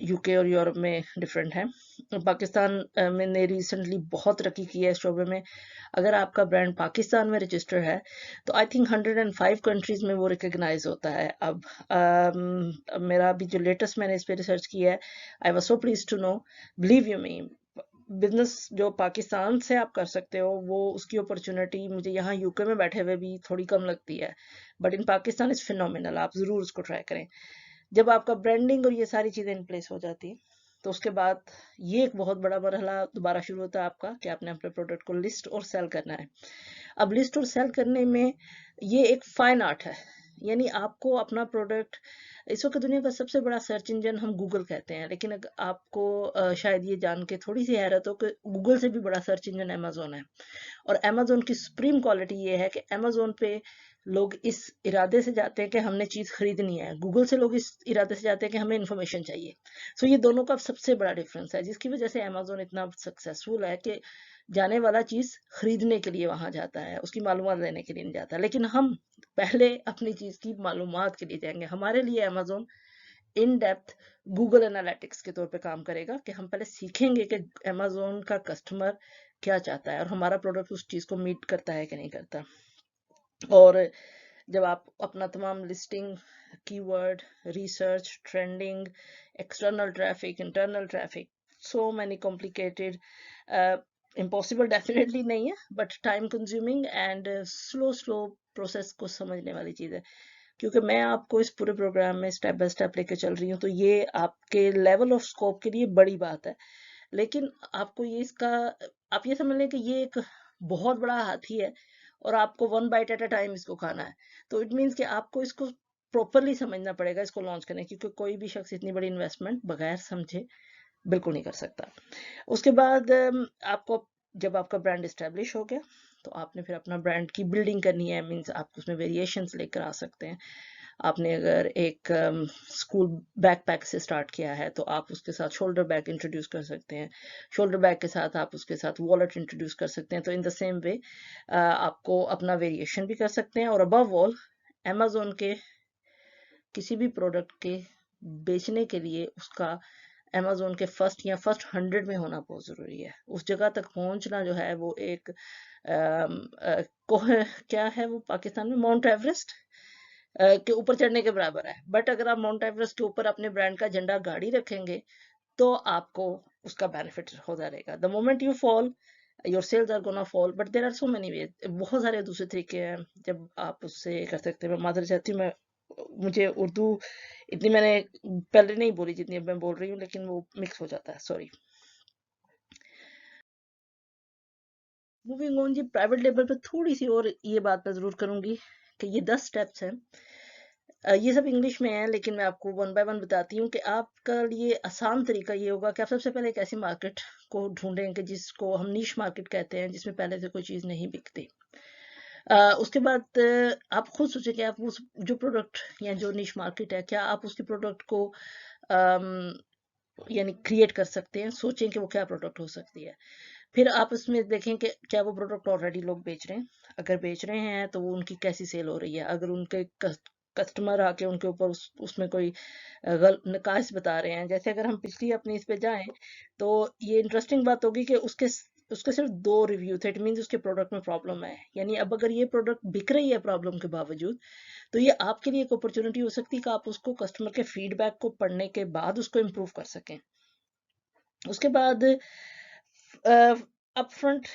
UK اور Europe میں different ہیں. پاکستان میں نے ریسنٹلی بہت ترقی کی ہے اس شعبے میں. اگر آپ کا برانڈ پاکستان میں رجسٹر ہے تو آئی تھنک 105 کنٹریز میں وہ ریکگنائز ہوتا ہے. اب میرا ابھی جو لیٹسٹ میں نے اس پہ ریسرچ کیا ہے, I was so pleased to know, believe you me, business جو پاکستان سے آپ کر سکتے ہو وہ اس کی اپرچونٹی مجھے یہاں UK میں بیٹھے ہوئے بھی تھوڑی کم لگتی ہے, but in Pakistan is phenomenal. آپ ضرور اس کو ٹرائی کریں. جب آپ کا برانڈنگ اور یہ ساری چیزیں ان پلیس ہو جاتی ہیں تو اس کے بعد یہ ایک بہت بڑا مرحلہ دوبارہ شروع ہوتا ہے آپ کا, کہ آپ نے اپنے پروڈکٹ کو لسٹ اور سیل کرنا ہے. اب لسٹ اور سیل کرنے میں یہ ایک فائن آرٹ ہے. یعنی آپ کو اپنا پروڈکٹ, اس وقت دنیا کا سب سے بڑا سرچ انجن ہم گوگل کہتے ہیں, لیکن آپ کو شاید یہ جان کے تھوڑی سی حیرت ہو کہ گوگل سے بھی بڑا سرچ انجن امیزون ہے. اور امیزون کی سپریم کوالٹی یہ ہے کہ امیزون پہ لوگ اس ارادے سے جاتے ہیں کہ ہم نے چیز خریدنی ہے, گوگل سے لوگ اس ارادے سے جاتے ہیں کہ ہمیں انفارمیشن چاہیے. سو یہ دونوں کا سب سے بڑا ڈفرنس ہے, جس کی وجہ سے امیزون اتنا سکسیسفل ہے کہ جانے والا چیز خریدنے کے لیے وہاں جاتا ہے, اس کی معلومات لینے کے لیے نہیں جاتا. لیکن ہم پہلے اپنی چیز کی معلومات کے لیے جائیں گے. ہمارے لیے Amazon in depth Google analytics کے طور پہ کام کرے گا, کہ ہم پہلے سیکھیں گے کہ امیزون کا کسٹمر کیا چاہتا ہے اور ہمارا پروڈکٹ اس چیز کو میٹ کرتا ہے کہ نہیں کرتا. اور جب آپ اپنا تمام لسٹنگ, کی word research, trending, external traffic, internal traffic, so many complicated, impossible definitely نہیں ہے, but time consuming and slow process کو سمجھنے والی چیز ہے. کیونکہ میں آپ کو اس پورے پروگرام میں اسٹیپ بائی اسٹیپ لے کے چل رہی ہوں, تو یہ آپ کے لیول آف اسکوپ کے لیے بڑی بات ہے. لیکن آپ کو یہ آپ یہ سمجھ لیں کہ یہ ایک بہت بڑا ہاتھی ہے اور آپ کو 1 بائٹ ایٹ اے ٹائم اس کو کھانا ہے. تو اٹ مینس کہ آپ کو اس کو پراپرلی سمجھنا پڑے گا اس کو لانچ کرنے, کیونکہ کوئی بھی شخص اتنی بڑی انویسٹمنٹ بغیر سمجھے بالکل نہیں کر سکتا. اس کے بعد آپ کو, جب آپ کا برانڈ اسٹیبلش ہو گیا تو آپ نے پھر اپنا برانڈ کی بلڈنگ کرنی ہے. مینس آپ اس میں ویریشنز لے کر آ سکتے ہیں. آپ نے اگر ایک اسکول بیک پیک سے اسٹارٹ کیا ہے تو آپ اس کے ساتھ شولڈر بیگ انٹروڈیوس کر سکتے ہیں. شولڈر بیگ کے ساتھ آپ اس کے ساتھ والٹ انٹروڈیوس کر سکتے ہیں. تو ان دا سیم وے آپ کو اپنا ویریشن بھی کر سکتے ہیں. اور ابو آل امیزون کے کسی بھی پروڈکٹ کے بیچنے کے لیے اس کا امیزون کے فرسٹ 100 میں ہونا بہت ضروری ہے. اس جگہ تک پہنچنا جو ہے وہ ایک کیا ہے وہ پاکستان میں ماؤنٹ ایوریسٹ کے اوپر چڑھنے کے برابر ہے. بٹ اگر آپ ماؤنٹ ایوریسٹ کے اوپر اپنے برانڈ کا جھنڈا گاڑی رکھیں گے تو آپ کو اس کا بینیفٹ ہوتا رہے گا. The moment you fall, your sales are gonna fall, but there are so many ways. بہت سارے دوسرے طریقے ہیں جب آپ اس سے کر سکتے ہیں. میں معذرت چاہتی ہوں, مجھے اردو اتنی میں نے پہلے نہیں بولی جتنی اب میں بول رہی ہوں, لیکن وہ مکس ہو جاتا ہے, سوری. موونگ آن جی, پرائیویٹ لیبل پہ تھوڑی سی اور یہ بات میں ضرور کروں گی کہ یہ 10 سٹیپس ہیں. یہ سب انگلش میں ہیں, لیکن میں آپ کو 1 بائی 1 بتاتی ہوں کہ آپ کا یہ آسان طریقہ یہ ہوگا کہ آپ سب سے پہلے ایک ایسی مارکیٹ کو ڈھونڈیں کہ جس کو ہم نیش مارکیٹ کہتے ہیں, جس میں پہلے سے کوئی چیز نہیں بکتی. اس کے بعد آپ خود سوچیں کہ آپ جو پروڈکٹ یا جو نیش مارکیٹ ہے, کیا آپ اس کے پروڈکٹ کو یعنی کریٹ کر سکتے ہیں. سوچیں کہ وہ کیا پروڈکٹ ہو سکتی ہے. پھر آپ اس میں دیکھیں کہ کیا وہ پروڈکٹ آلریڈی لوگ بیچ رہے ہیں. اگر بیچ رہے ہیں تو وہ ان کی کیسی سیل ہو رہی ہے. اگر ان کے کسٹمر آ کے ان کے اوپر اس میں کوئی نقائص بتا رہے ہیں, جیسے اگر ہم پچھلی اپنی اس پہ جائیں تو یہ انٹرسٹنگ بات ہوگی کہ اس کے صرف 2 ریویو تھے. اٹ مینس اس کے پروڈکٹ میں پرابلم ہے. یعنی اب اگر یہ پروڈکٹ بک رہی ہے پرابلم کے باوجود, تو یہ آپ کے لیے ایک اپرچونٹی ہو سکتی ہے کہ آپ اس کو کسٹمر کے فیڈ بیک کو پڑھنے کے بعد اس کو امپروو کر سکیں. اس کے بعد up front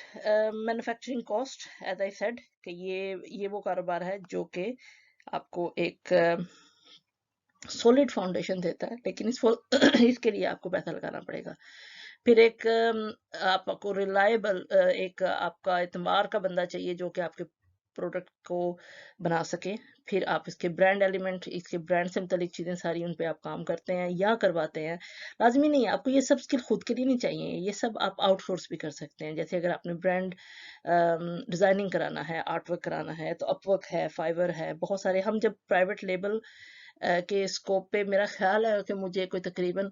manufacturing cost, as I said کہ یہ وہ کاروبار ہے جو کہ آپ کو ایک سولڈ فاؤنڈیشن دیتا ہے, لیکن اس کے لیے آپ کو پیسہ لگانا پڑے گا. پھر ایک آپ کو ریلائبل, ایک آپ کا اعتبار کا بندہ چاہیے جو کہ آپ کے پروڈکٹ کو بنا سکے. پھر آپ اس کے برانڈ ایلیمنٹ, اس کے برانڈ سے متعلق چیزیں ساری ان پہ آپ کام کرتے ہیں یا کرواتے ہیں. لازمی نہیں ہے آپ کو یہ سب اسکل خود کے لیے نہیں چاہیے, یہ سب آپ آؤٹ سورس بھی کر سکتے ہیں. جیسے اگر آپ نے برانڈ ڈیزائننگ کرانا ہے, آرٹ ورک کرانا ہے, تو اپ ورک ہے, فائور ہے, بہت سارے. ہم جب پرائیویٹ لیبل کے اسکوپ پہ, میرا خیال ہے کہ مجھے کوئی تقریباً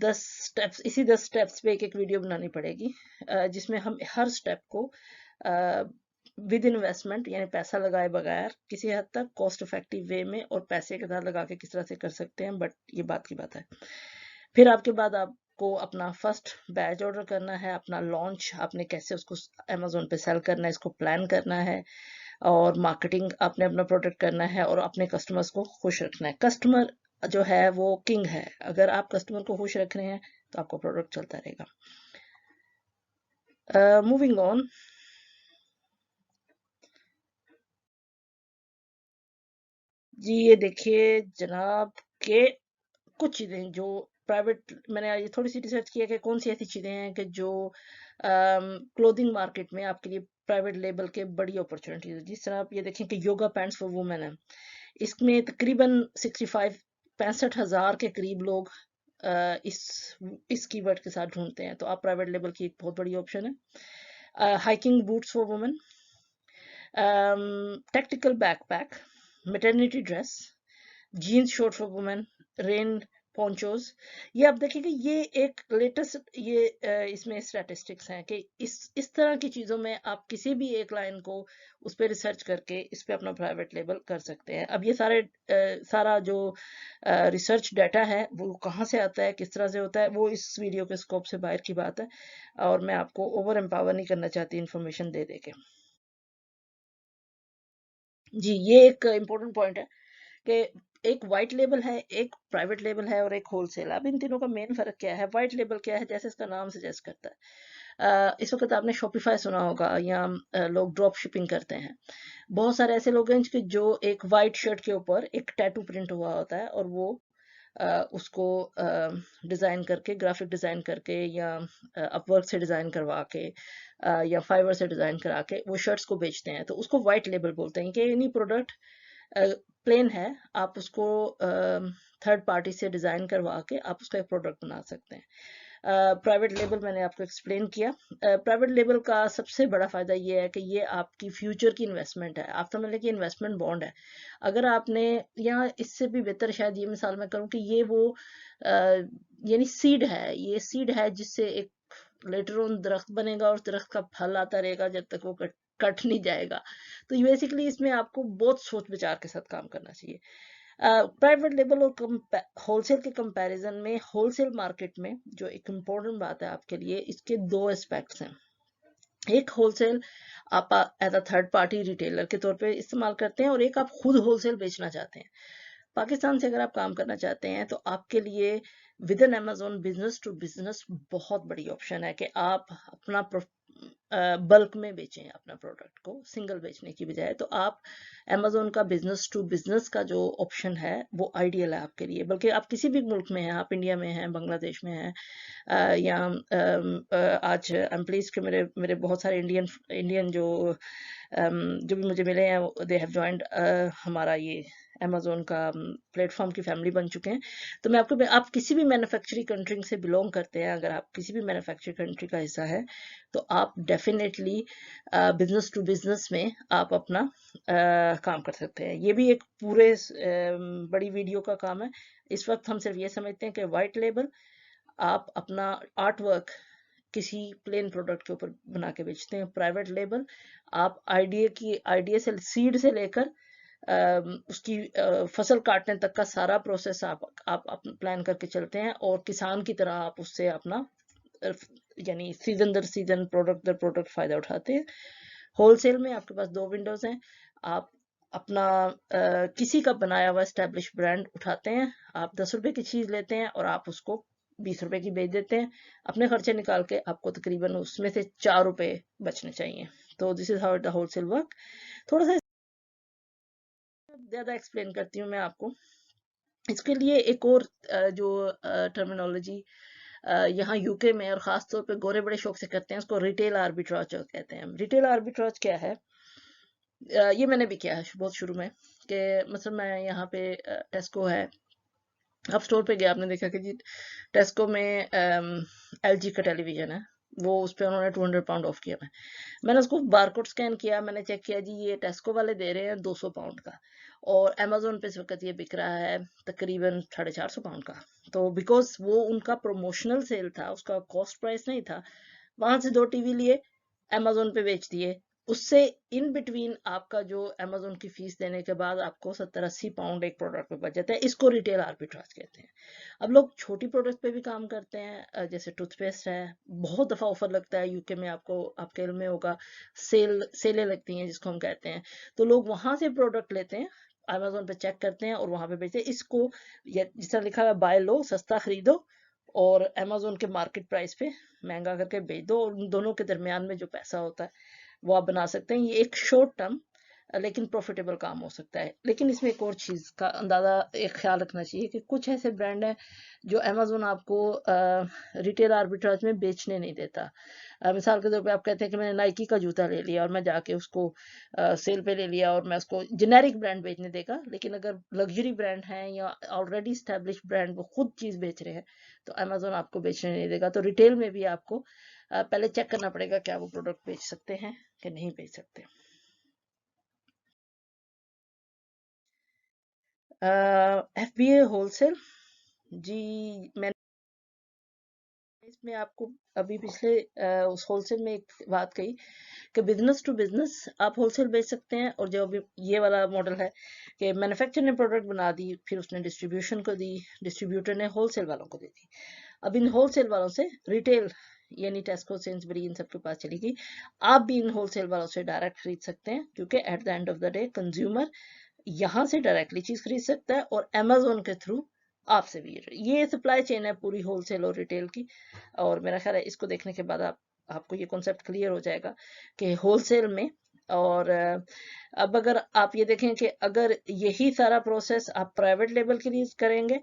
10 سٹیپس, اسی 10 سٹیپس پہ ایک ویڈیو بنانی پڑے گی, جس میں ہم ہر سٹیپ کو ود انویسٹمنٹ یعنی پیسہ لگائے بغیر کسی حد تک کاسٹ افیکٹو وے میں اور پیسے کے ساتھ لگا کے کس طرح سے کر سکتے ہیں. بٹ یہ بات کی بات ہے. پھر آپ کے بعد آپ کو اپنا فرسٹ بیچ آرڈر کرنا ہے، اپنا لانچ آپ نے کیسے اس کو امیزون پہ سیل کرنا ہے اس کو پلان کرنا ہے، اور مارکیٹنگ آپ نے اپنا پروڈکٹ کرنا ہے، اور اپنے کسٹمرز کو خوش رکھنا ہے. کسٹمر جو ہے وہ کنگ ہے، اگر آپ کسٹمر کو خوش رکھ رہے ہیں تو آپ کا پروڈکٹ چلتا رہے گا. Moving on. جی یہ دیکھیے جناب کہ کچھ چیزیں جو پرائیویٹ، میں نے یہ تھوڑی سی ریسرچ کیا کہ کون سی ایسی چیزیں ہیں کہ جو کلودنگ مارکیٹ میں آپ کے لیے پرائیویٹ لیبل کے بڑی اپرچونیٹیز. جس طرح آپ یہ دیکھیں کہ یوگا پینٹس فار وومن ہے، اس میں تقریباً 65,000 کے قریب لوگ اس کی ورڈ کے ساتھ ڈھونڈتے ہیں، تو آپ پرائیویٹ لیبل کی ایک بہت بڑی آپشن ہے. Hiking boots for women, tactical backpack, maternity dress, jeans short for women, rain ponchos. یہ آپ دیکھیں کہ یہ ایک لیٹسٹ یہ اس میں اسٹیٹسٹکس ہیں کہ اس طرح کی چیزوں میں آپ کسی بھی ایک لائن کو اس پہ ریسرچ کر کے اس پہ اپنا پرائیویٹ لیبل کر سکتے ہیں. اب یہ سارا جو ریسرچ ڈیٹا ہے وہ کہاں سے آتا ہے، کس طرح سے ہوتا ہے، وہ اس ویڈیو کے اسکوپ سے باہر کی بات ہے، اور میں آپ کو اوور امپاور نہیں کرنا چاہتی انفارمیشن دے دے کے. جی یہ ایک امپورٹنٹ پوائنٹ ہے کہ ایک وائٹ لیبل ہے، ایک پرائیویٹ لیبل ہے، اور ایک ہول سیل. اب ان تینوں کا مین فرق کیا ہے؟ وائٹ لیبل کیا ہے؟ جیسے اس کا نام سجیسٹ کرتا ہے، اس وقت آپ نے شاپیفائی سنا ہوگا، یا لوگ ڈراپ شپنگ کرتے ہیں. بہت سارے ایسے لوگ ہیں کہ جو ایک وائٹ شرٹ کے اوپر ایک ٹیٹو پرنٹ ہوا ہوتا ہے، اور وہ اس کو ڈیزائن کر کے، گرافک ڈیزائن کر کے، یا اپ ورک سے ڈیزائن کروا کے، یا فائبر سے ڈیزائن کرا کے وہ شرٹس کو بیچتے ہیں. تو اس کو وائٹ لیبل بولتے ہیں کہ اینی پروڈکٹ پلین ہے، آپ اس کو تھرڈ پارٹی سے ڈیزائن کروا کے آپ اس کا ایک پروڈکٹ بنا سکتے ہیں. پرائیویٹ لیبل میں نے آپ کو ایکسپلین کیا. پرائیویٹ لیبل کا سب سے بڑا فائدہ یہ ہے کہ یہ آپ کی فیوچر کی انویسٹمنٹ ہے. آپ سمجھ لیں کہ انویسٹمنٹ بانڈ ہے. اگر آپ نے، یا اس سے بھی بہتر شاید یہ مثال میں کروں کہ یہ وہ یعنی سیڈ ہے، یہ سیڈ ہے جس سے ایک لیٹر آن درخت بنے گا، اور درخت کا پھل آتا رہے گا جب تک وہ کٹ نہیں جائے گا. تو بیسیکلی اس میں آپ کو بہت سوچ بچار کے ساتھ کام کرنا چاہیے. پرائیویٹ لیبل اور ہول سیل کے کمپیریزن میں، ہول سیل مارکیٹ میں جو ایک امپورٹنٹ بات ہے آپ کے لیے، اس کے دو اسپیکٹس ہیں. ایک ہول سیل آپ as a third party retailer کے طور پہ استعمال کرتے ہیں، اور ایک آپ خود ہول سیل بیچنا چاہتے ہیں. پاکستان سے اگر آپ کام کرنا چاہتے ہیں تو آپ کے لیے within Amazon business to business بہت بڑی آپشن ہے کہ آپ اپنا بلک میں بیچیں اپنا پروڈکٹ کو، سنگل بیچنے کی بجائے. تو آپ امیزون کا بزنس ٹو بزنس کا جو آپشن ہے وہ آئیڈیل ہے آپ کے لیے. بلکہ آپ کسی بھی ملک میں ہیں، آپ انڈیا میں ہیں، بنگلہ دیش میں ہیں، یا آج ایم پلیز کہ میرے بہت سارے انڈین جو بھی مجھے ملے ہیں، دے ہیو جوائنڈ ہمارا یہ امیزون کا پلیٹ فارم کی فیملی بن چکے ہیں. تو میں آپ کسی بھی مینوفیکچرنگ کنٹری سے بلونگ کرتے ہیں، اگر آپ کسی بھی مینوفیکچرنگ کنٹری کا حصہ ہے تو آپ ڈیفینیٹلی بزنس ٹو بزنس میں آپ اپنا کام کر سکتے ہیں. یہ بھی ایک پورے بڑی ویڈیو کا کام ہے. اس وقت ہم صرف یہ سمجھتے ہیں کہ وائٹ لیبل آپ اپنا آرٹ ورک کسی پلین پروڈکٹ کے اوپر بنا کے بیچتے ہیں. پرائیویٹ لیبل آپ آئیڈیا سے، سیڈ سے لے کر اس کی فصل کاٹنے تک کا سارا پروسیس آپ پلان کر کے چلتے ہیں، اور کسان کی طرح آپ اس سے اپنا یعنی سیزن در سیزن، پروڈکٹ در پروڈکٹ فائدہ اٹھاتے ہیں. ہول سیل میں آپ کے پاس دو ونڈوز ہیں. آپ اپنا کسی کا بنایا ہوا اسٹیبلش برانڈ اٹھاتے ہیں، آپ 10 روپے کی چیز لیتے ہیں اور آپ اس کو 20 روپے کی بیچ دیتے ہیں. اپنے خرچے نکال کے آپ کو تقریباً اس میں سے 4 روپے بچنے چاہیے. تو this is how the wholesale work. تھوڑا سا زیادہ ایکسپلین کرتی ہوں میں آپ کو. اس کے لیے ایک اور جو ٹرمینالوجی یہاں یو کے میں اور خاص طور پہ گورے بڑے شوق سے کرتے ہیں، اس کو ریٹیل آربیٹراج کہتے ہیں. ریٹیل آربیٹراج کیا ہے؟ یہ میں نے بھی کیا ہے بہت شروع میں، کہ مثلا میں یہاں پہ ٹیسکو ہے، آپ سٹور پہ گیا، آپ نے دیکھا کہ جی ٹیسکو میں ایل جی کا ٹیلی ویژن ہے، وہ اس پہ انہوں نے 200 پاؤنڈ آف کیا. میں نے اس کو بار کوڈ سکین کیا، میں نے چیک کیا جی یہ ٹیسکو والے دے رہے ہیں 200 پاؤنڈ کا، اور امیزون پہ اس وقت یہ بک رہا ہے تقریباً 450 پاؤنڈ کا. تو بیکاز وہ ان کا پروموشنل سیل تھا، اس کا کاسٹ پرائس نہیں تھا، وہاں سے 2 ٹی وی لیے، امیزون پہ بیچ دیے اس سے ان بٹوین آپ کا جو Amazon کی فیس دینے کے بعد آپ کو 70-80 پاؤنڈ ایک پروڈکٹ پہ بچ جاتا ہے. اس کو ریٹیل آربیٹراج کہتے ہیں. اب لوگ چھوٹی پروڈکٹ پہ بھی کام کرتے ہیں، جیسے ٹوتھ پیسٹ ہے، بہت دفعہ آفر لگتا ہے UK میں، آپ کے علم میں ہوگا، سیلیں لگتی ہیں جس کو ہم کہتے ہیں. تو لوگ وہاں سے پروڈکٹ لیتے ہیں، Amazon پہ چیک کرتے ہیں اور وہاں پہ بیچتے ہیں. اس کو جس طرح لکھا ہے بائی لو، سستا خریدو، اور Amazon کے مارکیٹ پرائس پہ مہنگا کر کے بیچ دو، اور ان دونوں کے درمیان میں جو پیسہ ہوتا ہے وہ آپ بنا سکتے ہیں. یہ ایک شارٹ ٹرم لیکن پروفیٹیبل کام ہو سکتا ہے. لیکن اس میں ایک اور چیز کا اندازہ، ایک خیال رکھنا چاہیے کہ کچھ ایسے برانڈ ہیں جو Amazon آپ کو ریٹیل آربیٹراج میں بیچنے نہیں دیتا. مثال کے طور پہ آپ کہتے ہیں کہ میں نے نائکی کا جوتا لے لیا اور میں جا کے اس کو سیل پہ لے لیا اور میں اس کو جنیرک برانڈ بیچنے دے گا. لیکن اگر لگژری برانڈ ہیں یا آلریڈی اسٹیبلش برانڈ وہ خود چیز بیچ رہے ہیں تو Amazon آپ کو بیچنے نہیں دے گا. تو ریٹیل میں بھی آپ کو پہلے چیک کرنا پڑے گا کیا وہ پروڈکٹ بیچ سکتے ہیں کہ نہیں بیچ سکتے. FBA ہول سیل، جی میں اس میں آپ کو ابھی پچھلے اس ہول سیل میں ایک بات کہی کہ بزنس ٹو بزنس آپ ہول سیل بیچ سکتے ہیں. اور جو ابھی یہ والا ماڈل ہے کہ مینوفیکچر نے پروڈکٹ بنا دی، پھر اس نے ڈسٹریبیوشن کو دی، ڈسٹریبیوٹر نے ہول سیل والوں کو دے دی. اب ان ہول سیل والوں سے ریٹیل یعنی ٹیسکو، سینسبری، ان سب کے پاس چلی گئی. آپ بھی ان ہول سیل والوں سے ڈائریکٹ خرید سکتے ہیں، کیونکہ at the end of the day consumer یہاں سے ڈائریکٹلی چیز خرید سکتا ہے اور Amazon کے تھرو آپ سے بھی. یہ سپلائی چین ہے پوری ہول سیل اور ریٹیل کی. اور میرا خیال ہے اس کو دیکھنے کے بعد آپ کو یہ کنسپٹ کلیئر ہو جائے گا کہ ہول سیل میں. اور اب اگر آپ یہ دیکھیں کہ اگر یہی سارا پروسیس آپ پرائیویٹ لیبل کے لیے کریں گے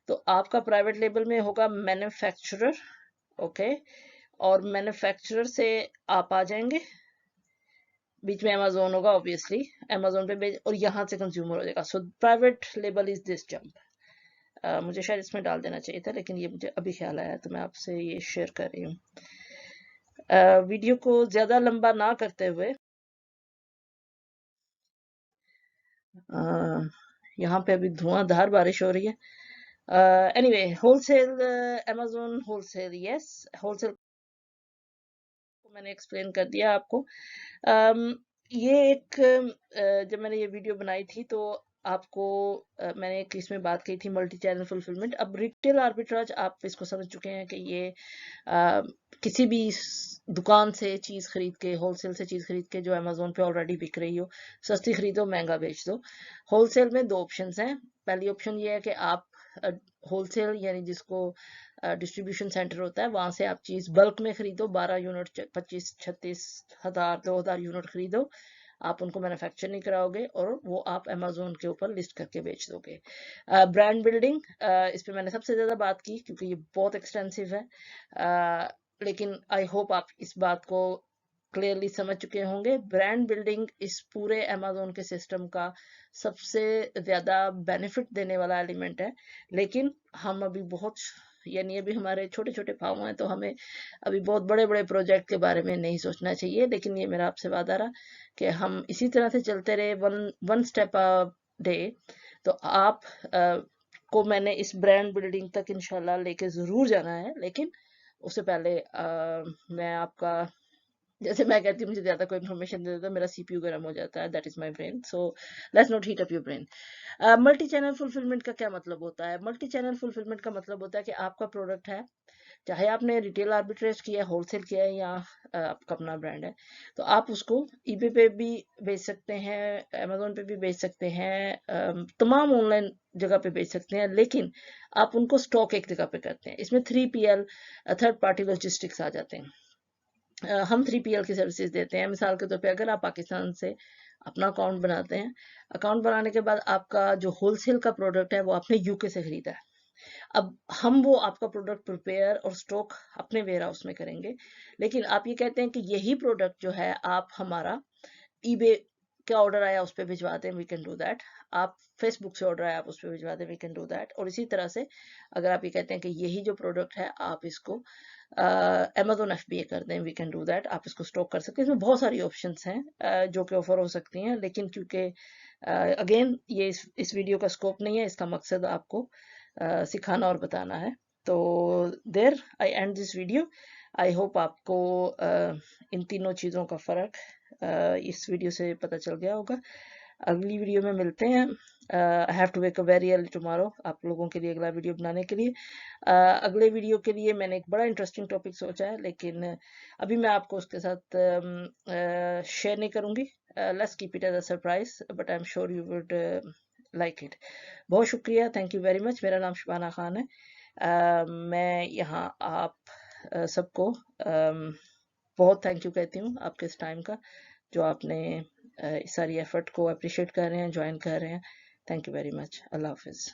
تو آپ کا پرائیویٹ لیبل میں ہوگا مینوفیکچرر، اوکے، اور مینوفیکچرر سے آپ آ جائیں گے، بیچ میں Amazon ہوگا obviously، Amazon پہ اور یہاں سے کنزیومر ہو جائے گا. So private label is this jump. مجھے شاید اس میں ڈال دینا چاہیے تھا لیکن یہ مجھے ابھی خیال آیا تو میں آپ سے یہ شیئر کر رہی ہوں. ویڈیو کو زیادہ لمبا نہ کرتے ہوئے یہاں پہ ابھی دھواں دھار بارش ہو رہی ہے. Anyway, wholesale, Amazon wholesale, yes wholesale میں نے ایکسپلین کر دیا آپ کو. یہ ایک جب میں نے یہ ویڈیو بنائی تھی تو آپ کو میں نے ایک اس میں بات کی تھی ملٹی چینل فلفلمنٹ. اب ریٹیل آربیٹراج آپ اس کو سمجھ چکے ہیں کہ یہ کسی بھی دکان سے چیز خرید کے، ہول سیل سے چیز خرید کے جو Amazon پہ آلریڈی بک رہی ہو، سستی خریدو مہنگا بیچ دو. ہول سیل میں دو آپشنز ہیں. پہلی آپشن یہ ہے کہ آپ ہول سیل یعنی جس کو ڈسٹریبیوشن سینٹر ہوتا ہے وہاں سے آپ چیز بلک میں خریدو، 12 یونٹ، 25-36 ہزار 2000 یونٹ خریدو. آپ ان کو مینوفیکچر نہیں کراؤ گے اور وہ آپ Amazon کے اوپر لسٹ کر کے بیچ دو گے. برانڈ بلڈنگ، اس پہ میں نے سب سے زیادہ بات کی کیونکہ یہ بہت ایکسٹینسو ہے. لیکن آئی ہوپ آپ اس بات کو کلیئرلی سمجھ چکے ہوں گے. برانڈ بلڈنگ اس پورے Amazon کے سسٹم کا سب سے زیادہ بینیفٹ دینے والا ایلیمنٹ ہے. لیکن ہم ابھی بہت، یعنی ابھی ہمارے چھوٹے چھوٹے پاؤں ہیں تو ہمیں ابھی بہت بڑے بڑے پروجیکٹ کے بارے میں نہیں سوچنا چاہیے. لیکن یہ میرا آپ سے وعدہ رہا کہ ہم اسی طرح سے چلتے رہے، ون اسٹیپ ڈے. تو آپ کو میں نے اس برانڈ بلڈنگ تک انشاءاللہ لے کے ضرور جانا ہے. لیکن اس سے پہلے میں آپ کا، جیسے میں کہتی ہوں مجھے زیادہ کوئی انفارمیشن دے دیتا میرا CPU گرم ہو جاتا ہے. That is my brain. So let's not heat up your brain. Multi channel fulfilment کا کیا مطلب ہوتا ہے؟ ملٹی چینل فلفلمنٹ کا مطلب ہوتا ہے کہ آپ کا پروڈکٹ ہے، چاہے آپ نے ریٹیل آربیٹریج کیا ہے، ہول سیل کیا ہے یا آپ کا اپنا برانڈ ہے، تو آپ اس کو eBay پہ بھی بیچ سکتے ہیں، Amazon پہ بھی بیچ سکتے ہیں، تمام آن لائن جگہ پہ بیچ سکتے ہیں. لیکن آپ ان کو سٹاک ایک جگہ پہ کرتے ہیں. اس میں 3PL تھرڈ پارٹی لاجسٹکس آ جاتے ہیں. ہم 3PL کی سروسز دیتے ہیں. مثال کے طور پہ اگر آپ پاکستان سے اپنا اکاؤنٹ بناتے ہیں، اکاؤنٹ بنانے کے بعد آپ کا جو ہول سیل کا پروڈکٹ ہے وہ آپ نے UK سے خریدا ہے. اب ہم وہ آپ کا پروڈکٹ پریپیئر اور سٹاک اپنے ویئر ہاؤس میں کریں گے. لیکن آپ یہ کہتے ہیں کہ یہی پروڈکٹ جو ہے آپ ہمارا eBay کا آرڈر آیا اس پہ بھجوا دیں، وی کین ڈو دیٹ. آپ فیس بک سے آرڈر آیا آپ اس پہ بھجوا دیں، وی کین ڈو دیٹ. اور اسی طرح سے اگر آپ یہ کہتے ہیں کہ یہی جو پروڈکٹ ہے آپ اس کو Amazon FBA کر دیں، وی کین ڈو دیٹ. آپ اس کو سٹاک کر سکتے ہیں. اس میں بہت ساری آپشنس ہیں جو کہ آفر ہو سکتی ہیں. لیکن کیونکہ اگین یہ اس ویڈیو کا اسکوپ نہیں ہے، اس کا مقصد آپ کو سکھانا اور بتانا ہے. تو I end this video. I hope آپ کو ان تینوں چیزوں کا فرق اس ویڈیو سے پتہ چل گیا ہوگا. اگلی ویڈیو میں ملتے ہیں. I have to wake up very early tomorrow آپ لوگوں کے لیے اگلا ویڈیو بنانے کے لیے. اگلے ویڈیو کے لیے میں نے ایک بڑا انٹرسٹنگ ٹاپک سوچا ہے، لیکن ابھی میں آپ کو اس کے ساتھ شیئر نہیں کروں گی. Let's keep it as a surprise, but I am sure you would like it. بہت شکریہ، تھینک یو ویری مچ. میرا نام شبانہ خان ہے. میں یہاں آپ سب کو بہت تھینک یو کہتی ہوں آپ کے اس ٹائم کا، جو آپ نے اس ساری ایفرٹ کو اپریشیٹ کر رہے ہیں، جوائن کر رہے ہیں. Thank you very much. اللہ حافظ.